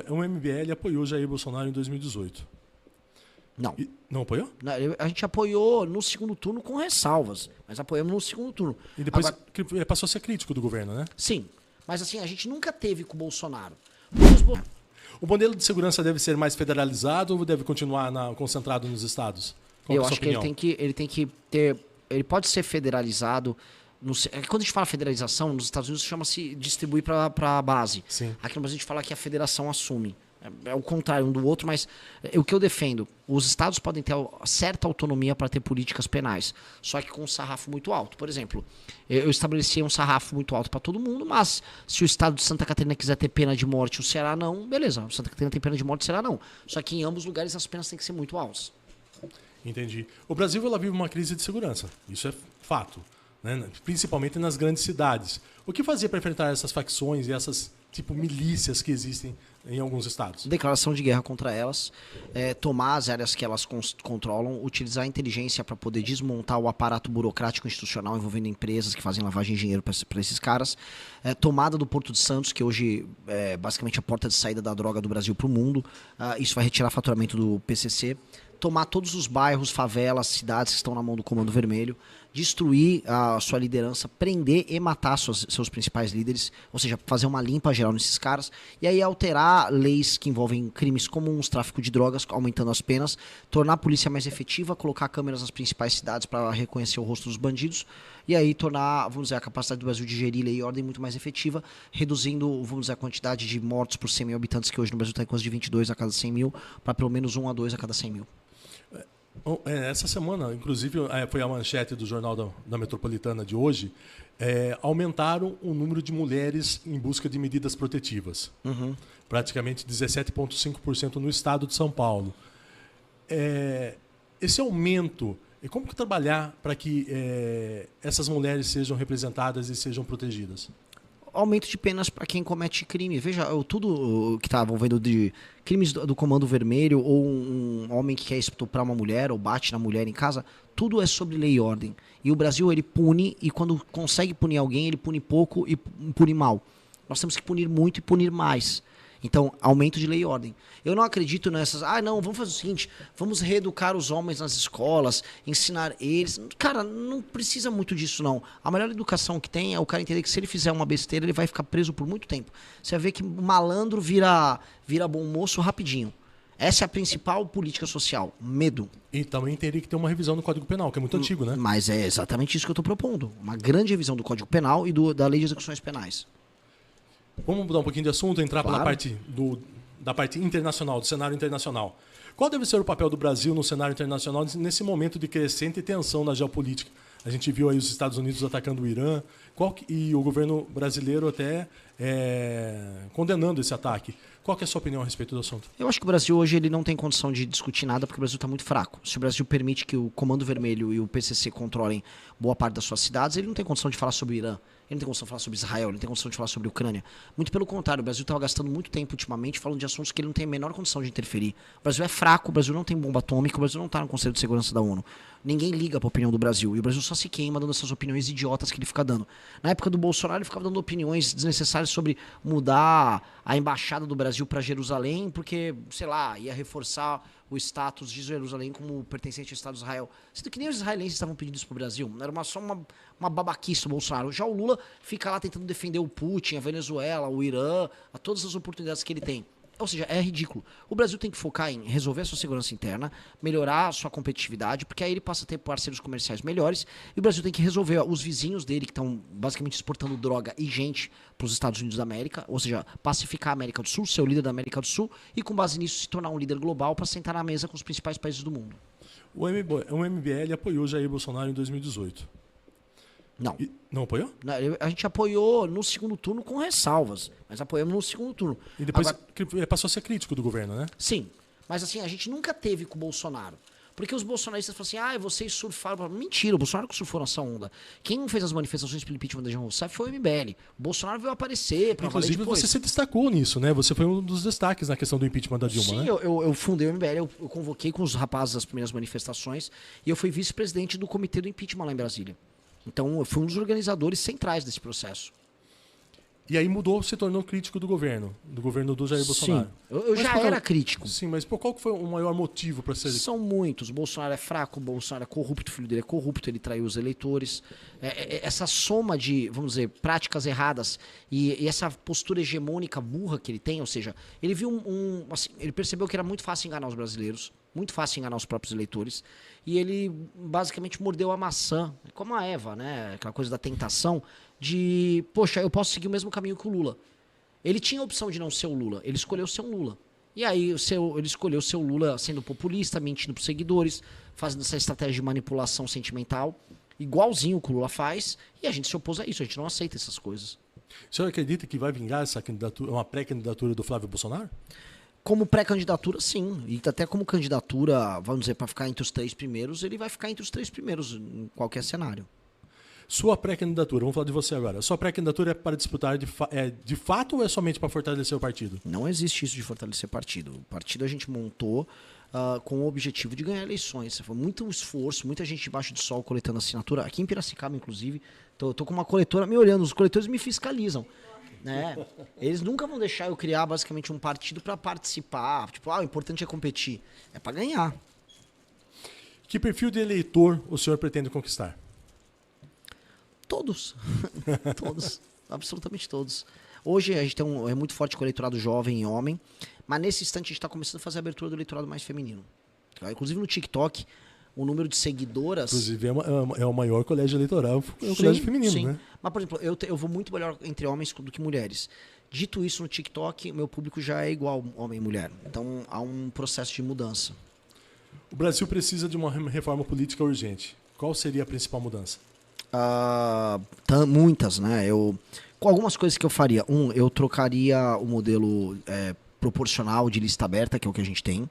O MBL apoiou Jair Bolsonaro em 2018. Não. Não apoiou? Não, a gente apoiou no segundo turno com ressalvas, mas apoiamos no segundo turno. E depois Agora, passou a ser crítico do governo, né? sim, mas assim, a gente nunca teve com o Bolsonaro. O modelo de segurança deve ser mais federalizado ou deve continuar concentrado nos estados? Qual Eu é a sua acho que opinião? ele tem que ter. Ele pode ser federalizado. Quando a gente fala federalização, nos Estados Unidos chama-se distribuir para a base. Sim. Aqui no Brasil a gente fala que a federação assume. É o contrário um do outro, mas o que eu defendo, os estados podem ter certa autonomia para ter políticas penais, só que com um sarrafo muito alto. Por exemplo, eu estabeleci um sarrafo muito alto para todo mundo, mas se o estado de Santa Catarina quiser ter pena de morte e o Ceará não, beleza, o Santa Catarina tem pena de morte e o Ceará não. Só que em ambos lugares as penas têm que ser muito altas. Entendi. O Brasil ela vive uma crise de segurança, isso é fato, né? Principalmente nas grandes cidades. O que fazer para enfrentar essas facções e essas tipo milícias que existem em alguns estados? Declaração de guerra contra elas, tomar as áreas que elas controlam, utilizar a inteligência para poder desmontar o aparato burocrático institucional envolvendo empresas que fazem lavagem de dinheiro para esses caras, tomada do Porto de Santos, que hoje é basicamente a porta de saída da droga do Brasil para o mundo, isso vai retirar faturamento do PCC, tomar todos os bairros, favelas, cidades que estão na mão do Comando Vermelho, destruir a sua liderança, prender e matar seus principais líderes, ou seja, fazer uma limpa geral nesses caras, e aí alterar leis que envolvem crimes comuns, tráfico de drogas, aumentando as penas, tornar a polícia mais efetiva, colocar câmeras nas principais cidades para reconhecer o rosto dos bandidos, e aí tornar, vamos dizer, a capacidade do Brasil de gerir lei e ordem muito mais efetiva, reduzindo, vamos dizer, a quantidade de mortos por 100 mil habitantes, que hoje no Brasil está em coisa de 22 a cada 100 mil, para pelo menos 1 a 2 a cada 100 mil. Essa semana, inclusive, foi a manchete do Jornal da Metropolitana de hoje, aumentaram o número de mulheres em busca de medidas protetivas. Uhum. Praticamente 17,5% no estado de São Paulo. Esse aumento, como que trabalhar para que essas mulheres sejam representadas e sejam protegidas? Aumento de penas para quem comete crime. Veja, tudo que está envolvendo de crimes do Comando Vermelho ou um homem que quer estuprar uma mulher ou bate na mulher em casa, tudo é sobre lei e ordem. E o Brasil, ele pune, e quando consegue punir alguém, ele pune pouco e pune mal. Nós temos que punir muito e punir mais. Então, aumento de lei e ordem. Eu não acredito nessas... não, vamos fazer o seguinte, vamos reeducar os homens nas escolas, ensinar eles... Cara, não precisa muito disso, não. A melhor educação que tem é o cara entender que se ele fizer uma besteira, ele vai ficar preso por muito tempo. Você vai ver que o malandro vira bom moço rapidinho. Essa é a principal política social, medo. E também teria que ter uma revisão do Código Penal, que é muito antigo, né? Mas é exatamente isso que eu estou propondo. Uma grande revisão do Código Penal e da Lei de Execuções Penais. Vamos mudar um pouquinho de assunto, entrar Claro. pela parte da parte internacional, do cenário internacional. Qual deve ser o papel do Brasil no cenário internacional nesse momento de crescente tensão na geopolítica? A gente viu aí os Estados Unidos atacando o Irã e o governo brasileiro até condenando esse ataque. Qual que é a sua opinião a respeito do assunto? Eu acho que o Brasil hoje ele não tem condição de discutir nada porque o Brasil está muito fraco. Se o Brasil permite que o Comando Vermelho e o PCC controlem boa parte das suas cidades, ele não tem condição de falar sobre o Irã, ele não tem condição de falar sobre Israel, ele não tem condição de falar sobre a Ucrânia. Muito pelo contrário, o Brasil estava gastando muito tempo ultimamente falando de assuntos que ele não tem a menor condição de interferir. O Brasil é fraco, o Brasil não tem bomba atômica, o Brasil não está no Conselho de Segurança da ONU. Ninguém liga para a opinião do Brasil e o Brasil só se queima dando essas opiniões idiotas que ele fica dando. Na época do Bolsonaro ele ficava dando opiniões desnecessárias sobre mudar a embaixada do Brasil para Jerusalém porque, sei lá, ia reforçar o status de Jerusalém como pertencente ao Estado de Israel. Sendo que nem os israelenses estavam pedindo isso pro Brasil. Era só uma babaquice do Bolsonaro. Já o Lula fica lá tentando defender o Putin, a Venezuela, o Irã, a todas as oportunidades que ele tem. Ou seja, é ridículo. O Brasil tem que focar em resolver a sua segurança interna, melhorar a sua competitividade, porque aí ele passa a ter parceiros comerciais melhores, e o Brasil tem que resolver os vizinhos dele, que estão basicamente exportando droga e gente para os Estados Unidos da América, ou seja, pacificar a América do Sul, ser o líder da América do Sul, e com base nisso se tornar um líder global para sentar na mesa com os principais países do mundo. O MBL apoiou Jair Bolsonaro em 2018. Não. Não apoiou? Não, a gente apoiou no segundo turno com ressalvas, mas apoiamos no segundo turno. E depois Agora, passou a ser crítico do governo, né? sim, mas assim, a gente nunca teve com o Bolsonaro. Porque os bolsonaristas falam assim, vocês surfaram. Mentira, o Bolsonaro que surfou nessa onda. Quem fez as manifestações pelo impeachment da Dilma Rousseff foi o MBL. O Bolsonaro veio aparecer pra valer Inclusive, depois. você se destacou nisso, né? Você foi um dos destaques na questão do impeachment da Dilma, Sim, né? eu fundei o MBL, eu convoquei com os rapazes as primeiras manifestações e eu fui vice-presidente do comitê do impeachment lá em Brasília. Então, eu fui um dos organizadores centrais desse processo. E aí mudou, se tornou crítico do governo do Jair Bolsonaro. Sim, eu já era crítico. Sim, mas qual que foi o maior motivo para ser... São muitos. O Bolsonaro é fraco, o Bolsonaro é corrupto, o filho dele é corrupto, ele traiu os eleitores. Essa soma de, vamos dizer, práticas erradas e essa postura hegemônica burra que ele tem, ou seja, ele viu assim, ele percebeu que era muito fácil enganar os brasileiros, muito fácil enganar os próprios eleitores, e ele basicamente mordeu a maçã, como a Eva, né? Aquela coisa da tentação de, poxa, eu posso seguir o mesmo caminho que o Lula. Ele tinha a opção de não ser o Lula, ele escolheu ser um Lula. E aí ele escolheu ser o Lula sendo populista, mentindo para os seguidores, fazendo essa estratégia de manipulação sentimental, igualzinho o que o Lula faz, e a gente se opôs a isso, a gente não aceita essas coisas. O senhor acredita que vai vingar essa candidatura, uma pré-candidatura do Flávio Bolsonaro? Como pré-candidatura, sim. E até como candidatura, vamos dizer, para ficar entre os 3 primeiros, ele vai ficar entre os 3 primeiros em qualquer cenário. Sua pré-candidatura, vamos falar de você agora. Sua pré-candidatura é para disputar de fato ou é somente para fortalecer o partido? Não existe isso de fortalecer partido. O partido a gente montou com o objetivo de ganhar eleições. Foi muito esforço, muita gente debaixo do sol coletando assinatura. Aqui em Piracicaba, inclusive, tô com uma coletora me olhando. Os coletores me fiscalizam. Né? Eles nunca vão deixar eu criar basicamente um partido para participar. Tipo, o importante é competir. É para ganhar. Que perfil de eleitor o senhor pretende conquistar? Todos. Todos. Absolutamente todos. Hoje a gente tem é muito forte com o eleitorado jovem e homem, mas nesse instante a gente está começando a fazer a abertura do eleitorado mais feminino. Inclusive no TikTok, o número de seguidoras... Inclusive é o maior colégio eleitoral, é o colégio feminino, sim. Né? Mas, por exemplo, eu vou muito melhor entre homens do que mulheres. Dito isso, no TikTok, meu público já é igual homem e mulher. Então há um processo de mudança. O Brasil precisa de uma reforma política urgente. Qual seria a principal mudança? Muitas, né? Com algumas coisas que eu faria. Eu trocaria o modelo proporcional de lista aberta, que é o que a gente tem,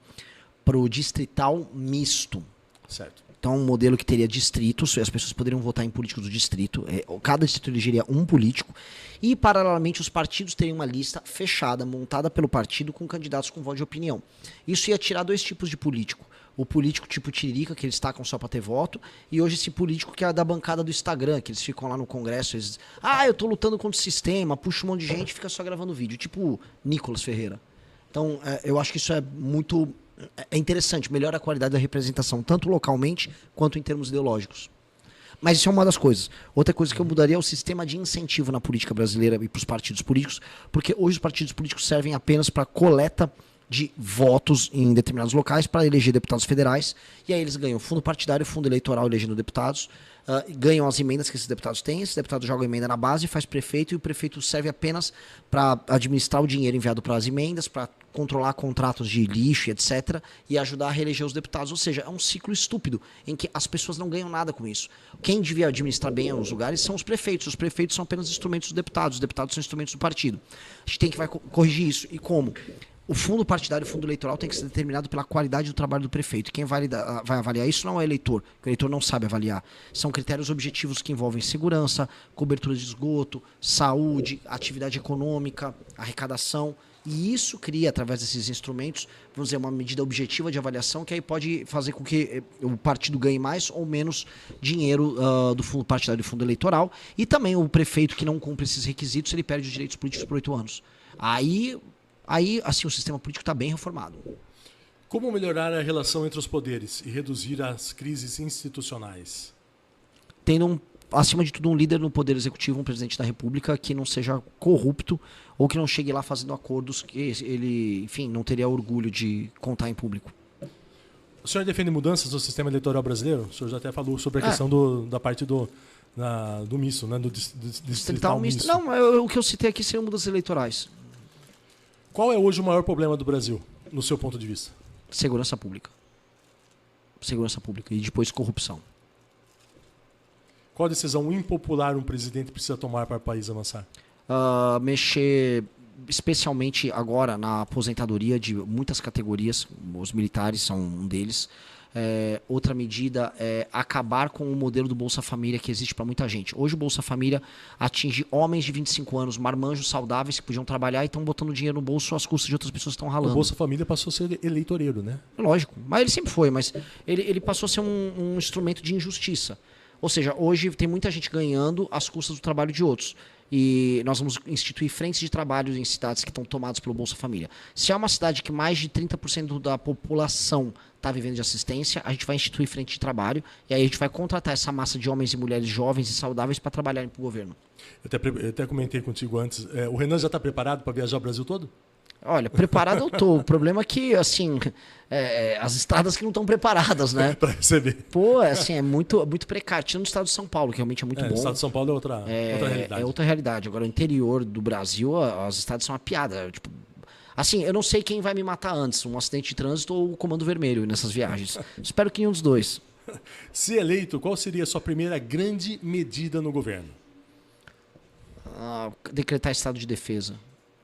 para o distrital misto. Certo. Então, um modelo que teria distritos, e as pessoas poderiam votar em políticos do distrito. Cada distrito elegeria um político. E, paralelamente, os partidos teriam uma lista fechada, montada pelo partido, com candidatos com voto de opinião. Isso ia tirar 2 tipos de político. O político tipo Tiririca, que eles tacam só para ter voto, e hoje esse político que é da bancada do Instagram, que eles ficam lá no Congresso, eles eu tô lutando contra o sistema, puxa um monte de gente e fica só gravando vídeo, tipo Nicolas Ferreira. Então, eu acho que isso é muito... É interessante, melhora a qualidade da representação, tanto localmente quanto em termos ideológicos. Mas isso é uma das coisas. Outra coisa que eu mudaria é o sistema de incentivo na política brasileira e para os partidos políticos, porque hoje os partidos políticos servem apenas para coleta de votos em determinados locais para eleger deputados federais, e aí eles ganham fundo partidário, fundo eleitoral elegendo deputados, ganham as emendas que esses deputados têm, esses deputados jogam emenda na base, faz prefeito, e o prefeito serve apenas para administrar o dinheiro enviado para as emendas, para controlar contratos de lixo, etc., e ajudar a reeleger os deputados. Ou seja, é um ciclo estúpido, em que as pessoas não ganham nada com isso. Quem devia administrar bem os lugares são os prefeitos são apenas instrumentos dos deputados, os deputados são instrumentos do partido. A gente tem que corrigir isso. E como? O fundo partidário e o fundo eleitoral tem que ser determinado pela qualidade do trabalho do prefeito. Quem vai avaliar isso não é o eleitor, o eleitor não sabe avaliar. São critérios objetivos que envolvem segurança, cobertura de esgoto, saúde, atividade econômica, arrecadação. E isso cria, através desses instrumentos, vamos dizer, uma medida objetiva de avaliação que aí pode fazer com que o partido ganhe mais ou menos dinheiro do fundo partidário e do fundo eleitoral. E também o prefeito que não cumpre esses requisitos, ele perde os direitos políticos por 8 anos. Aí, assim, o sistema político está bem reformado. Como melhorar a relação entre os poderes e reduzir as crises institucionais? Tendo, acima de tudo, um líder no poder executivo, um presidente da República, que não seja corrupto ou que não chegue lá fazendo acordos que ele, enfim, não teria orgulho de contar em público. O senhor defende mudanças no sistema eleitoral brasileiro? O senhor já até falou sobre a questão da parte do misto, né? Do distrital misto. Não, o que eu citei aqui seriam mudanças eleitorais. Qual é hoje o maior problema do Brasil, no seu ponto de vista? Segurança pública. Segurança pública e depois corrupção. Qual decisão impopular um presidente precisa tomar para o país avançar? Mexer, especialmente agora, na aposentadoria de muitas categorias. Os militares são um deles. Outra medida é acabar com o modelo do Bolsa Família que existe para muita gente. Hoje o Bolsa Família atinge homens de 25 anos, marmanjos saudáveis que podiam trabalhar e estão botando dinheiro no bolso às custas de outras pessoas que estão ralando. O Bolsa Família passou a ser eleitoreiro, né? Lógico, mas ele sempre foi, mas ele passou a ser um instrumento de injustiça. Ou seja, hoje tem muita gente ganhando às custas do trabalho de outros. E nós vamos instituir frentes de trabalho em cidades que estão tomadas pelo Bolsa Família. Se é uma cidade que mais de 30% da população está vivendo de assistência, a gente vai instituir frente de trabalho e aí a gente vai contratar essa massa de homens e mulheres jovens e saudáveis para trabalharem para o governo. Eu até comentei contigo antes, o Renan já está preparado para viajar o Brasil todo? Olha, preparado eu tô. O problema é que, assim, as estradas que não estão preparadas, né? Para receber. Pô, assim, é muito precário. Tirando o estado de São Paulo, que realmente é muito bom. O estado de São Paulo é outra realidade. É outra realidade. Agora, o interior do Brasil, as estradas são uma piada. Tipo, assim, eu não sei quem vai me matar antes, um acidente de trânsito ou o Comando Vermelho nessas viagens. Espero que nenhum dos dois. Se eleito, qual seria a sua primeira grande medida no governo? Decretar estado de defesa.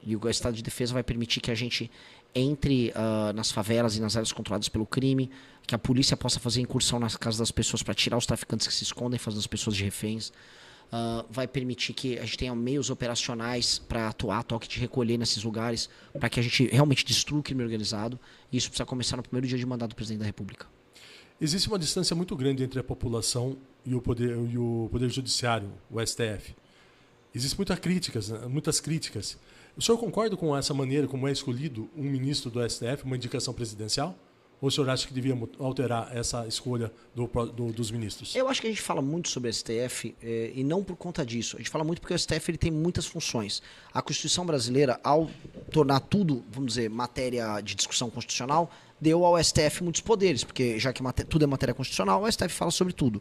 E o estado de defesa vai permitir que a gente entre nas favelas e nas áreas controladas pelo crime, que a polícia possa fazer incursão nas casas das pessoas para tirar os traficantes que se escondem, fazendo as pessoas de reféns. Vai permitir que a gente tenha meios operacionais para atuar, toque de recolher nesses lugares, para que a gente realmente destrua o crime organizado. E isso precisa começar no primeiro dia de mandato do presidente da República. Existe uma distância muito grande entre a população e o poder judiciário, o STF. Existem muitas críticas. O senhor concorda com essa maneira como é escolhido um ministro do STF, uma indicação presidencial? Ou o senhor acha que devia alterar essa escolha dos ministros? Eu acho que a gente fala muito sobre o STF e não por conta disso. A gente fala muito porque o STF ele tem muitas funções. A Constituição brasileira, ao tornar tudo, vamos dizer, matéria de discussão constitucional, deu ao STF muitos poderes, porque já que tudo é matéria constitucional, o STF fala sobre tudo.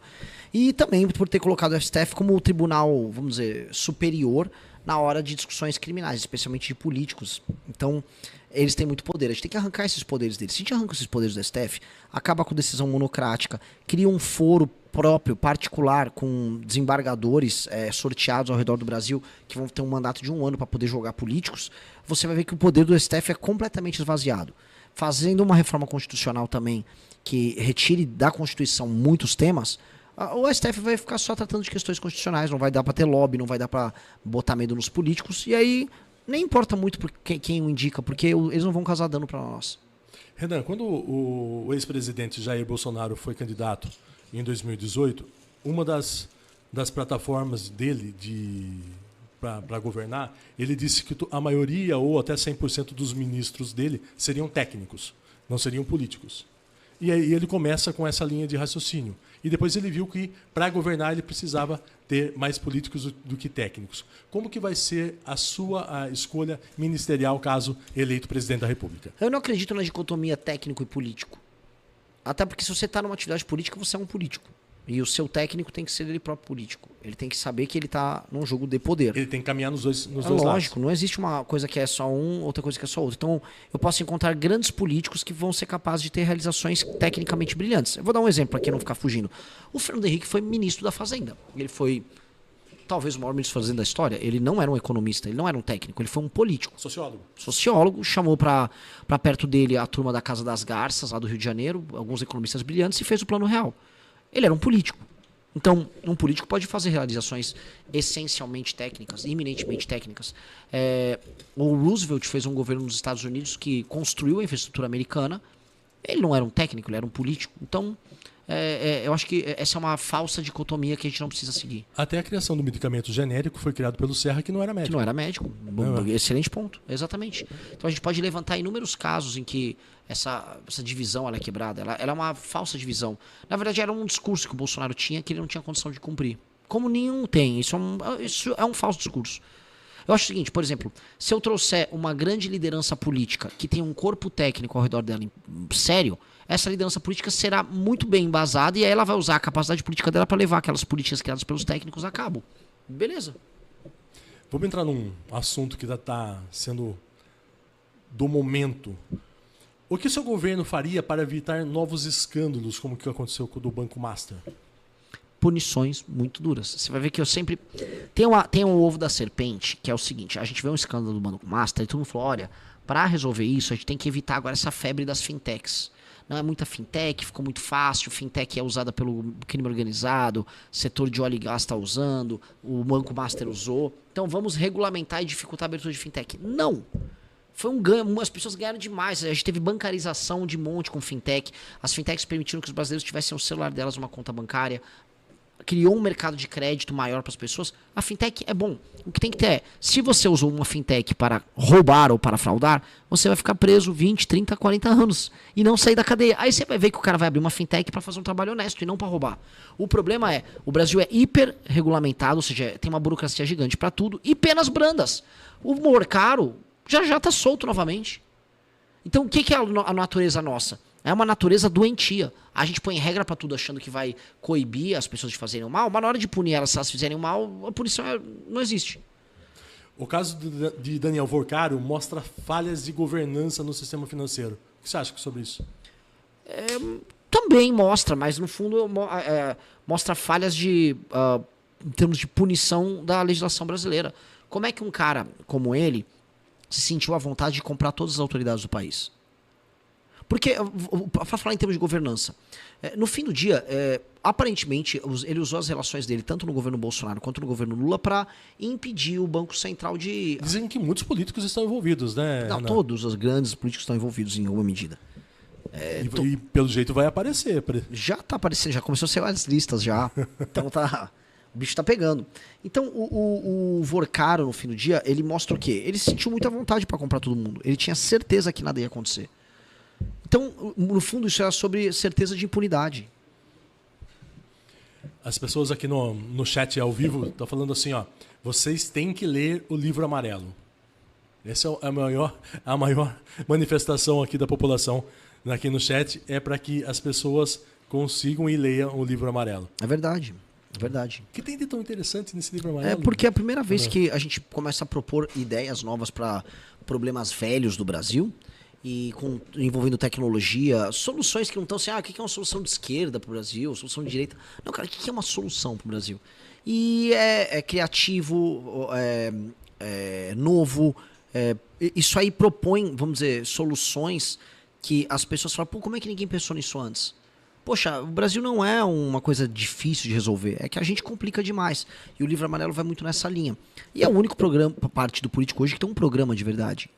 E também por ter colocado o STF como o tribunal, vamos dizer, superior na hora de discussões criminais, especialmente de políticos. Então, eles têm muito poder. A gente tem que arrancar esses poderes deles. Se a gente arranca esses poderes do STF, acaba com decisão monocrática, cria um foro próprio, particular, com desembargadores sorteados ao redor do Brasil, que vão ter um mandato de 1 ano para poder jogar políticos, você vai ver que o poder do STF é completamente esvaziado. Fazendo uma reforma constitucional também, que retire da Constituição muitos temas, o STF vai ficar só tratando de questões constitucionais, não vai dar para ter lobby, não vai dar para botar medo nos políticos, e aí nem importa muito quem o indica, porque eles não vão causar dano para nós. Renan, quando o ex-presidente Jair Bolsonaro foi candidato em 2018, uma das plataformas dele para governar, ele disse que a maioria ou até 100% dos ministros dele seriam técnicos, não seriam políticos. E aí ele começa com essa linha de raciocínio. E depois ele viu que, para governar, ele precisava ter mais políticos do que técnicos. Como que vai ser a sua escolha ministerial, caso eleito presidente da República? Eu não acredito na dicotomia técnico e político. Até porque se você está numa atividade política, você é um político. E o seu técnico tem que ser ele próprio político. Ele tem que saber que ele está num jogo de poder. Ele tem que caminhar nos dois lados. Lógico, não existe uma coisa que é só um, outra coisa que é só outra. Então, eu posso encontrar grandes políticos que vão ser capazes de ter realizações tecnicamente brilhantes. Eu vou dar um exemplo aqui, não ficar fugindo. O Fernando Henrique foi ministro da Fazenda. Ele foi, talvez, o maior ministro da Fazenda da história. Ele não era um economista, ele não era um técnico, ele foi um político. Sociólogo, chamou para perto dele a turma da Casa das Garças, lá do Rio de Janeiro, alguns economistas brilhantes, e fez o Plano Real. Ele era um político. Então, um político pode fazer realizações essencialmente técnicas, eminentemente técnicas. O Roosevelt fez um governo nos Estados Unidos que construiu a infraestrutura americana. Ele não era um técnico, ele era um político. Então, eu acho que essa é uma falsa dicotomia que a gente não precisa seguir. Até a criação do medicamento genérico foi criado pelo Serra, que não era médico. Que não era médico. Excelente ponto. Exatamente. Então, a gente pode levantar inúmeros casos em que essa divisão ela é quebrada. Ela é uma falsa divisão. Na verdade, era um discurso que o Bolsonaro tinha que ele não tinha condição de cumprir. Como nenhum tem. Isso é um falso discurso. Eu acho o seguinte, por exemplo, se eu trouxer uma grande liderança política que tem um corpo técnico ao redor dela sério, essa liderança política será muito bem embasada e aí ela vai usar a capacidade política dela para levar aquelas políticas criadas pelos técnicos a cabo. Beleza. Vamos entrar num assunto que está sendo do momento. O que seu governo faria para evitar novos escândalos, como o que aconteceu com o do Banco Master? Punições muito duras. Você vai ver que eu sempre... Tem um ovo da serpente, que é o seguinte, a gente vê um escândalo do Banco Master e todo mundo falou, olha, para resolver isso, a gente tem que evitar agora essa febre das fintechs. Não é muita fintech, ficou muito fácil, fintech é usada pelo crime organizado, setor de óleo e gás está usando, o Banco Master usou, então vamos regulamentar e dificultar a abertura de fintech. Não! Foi um ganho, as pessoas ganharam demais, a gente teve bancarização de monte com fintech, as fintechs permitiram que os brasileiros tivessem o celular delas uma conta bancária, criou um mercado de crédito maior para as pessoas, a fintech é bom. O que tem que ter é, se você usou uma fintech para roubar ou para fraudar, você vai ficar preso 20, 30, 40 anos e não sair da cadeia. Aí você vai ver que o cara vai abrir uma fintech para fazer um trabalho honesto e não para roubar. O problema é, o Brasil é hiper regulamentado, ou seja, tem uma burocracia gigante para tudo e penas brandas. O Morcaro já está solto novamente. Então o que é a natureza nossa? É uma natureza doentia. A gente põe regra pra tudo achando que vai coibir as pessoas de fazerem o mal, mas na hora de punir elas se elas fizerem o mal, a punição não existe. O caso de Daniel Vorcaro mostra falhas de governança no sistema financeiro. O que você acha sobre isso? Também mostra, mas no fundo mostra falhas em termos de punição da legislação brasileira. Como é que um cara como ele se sentiu à vontade de comprar todas as autoridades do país? Porque, para falar em termos de governança, no fim do dia, aparentemente, ele usou as relações dele, tanto no governo Bolsonaro quanto no governo Lula, para impedir o Banco Central de... Dizem que muitos políticos estão envolvidos, né? Não, todos os grandes políticos estão envolvidos em alguma medida. E pelo jeito vai aparecer. Já está aparecendo, já começou a ser as listas já. Então o bicho tá pegando. Então o Vorcaro, no fim do dia, ele mostra o quê? Ele sentiu muita vontade para comprar todo mundo. Ele tinha certeza que nada ia acontecer. Então, no fundo, isso é sobre certeza de impunidade. As pessoas aqui no chat ao vivo estão falando assim, ó, vocês têm que ler o livro amarelo. Essa é a maior manifestação aqui da população aqui no chat, é para que as pessoas consigam e leiam o livro amarelo. É verdade. É verdade. O que tem de tão interessante nesse livro amarelo? Porque é a primeira vez que a gente começa a propor ideias novas para problemas velhos do Brasil, e envolvendo tecnologia, soluções que não estão assim, o que é uma solução de esquerda para o Brasil, solução de direita. Não, cara, o que é uma solução para o Brasil? E é criativo, novo, isso aí propõe, vamos dizer, soluções que as pessoas falam, como é que ninguém pensou nisso antes? Poxa, o Brasil não é uma coisa difícil de resolver, é que a gente complica demais. E o Livro Amarelo vai muito nessa linha. E é o único programa, parte do Político Hoje, que tem um programa de verdade.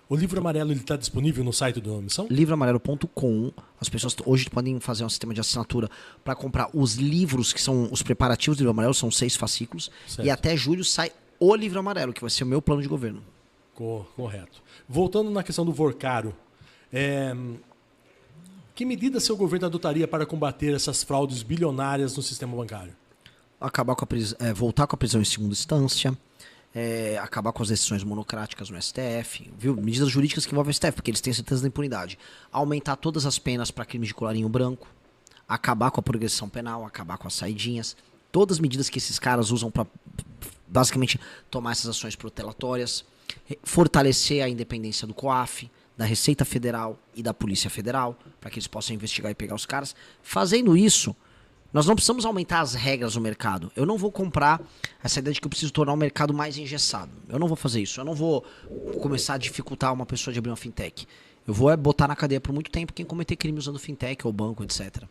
O Livro Amarelo está disponível no site do Missão? livroamarelo.com. As pessoas hoje podem fazer um sistema de assinatura para comprar os livros, que são os preparativos do Livro Amarelo, são 6 fascículos. Certo. E até julho sai o Livro Amarelo, que vai ser o meu plano de governo. Correto. Voltando na questão do Vorcaro, que medida seu governo adotaria para combater essas fraudes bilionárias no sistema bancário? Voltar com a prisão em segunda instância. Acabar com as decisões monocráticas no STF, viu? Medidas jurídicas que envolvem o STF, porque eles têm certeza da impunidade. Aumentar todas as penas para crimes de colarinho branco, acabar com a progressão penal, acabar com as saidinhas, todas as medidas que esses caras usam para basicamente tomar essas ações protelatórias, fortalecer a independência do COAF, da Receita Federal e da Polícia Federal, para que eles possam investigar e pegar os caras. Fazendo isso, nós não precisamos aumentar as regras no mercado. Eu não vou comprar essa ideia de que eu preciso tornar o mercado mais engessado. Eu não vou fazer isso. Eu não vou começar a dificultar uma pessoa de abrir uma fintech. Eu vou botar na cadeia por muito tempo quem cometer crime usando fintech ou banco, etc.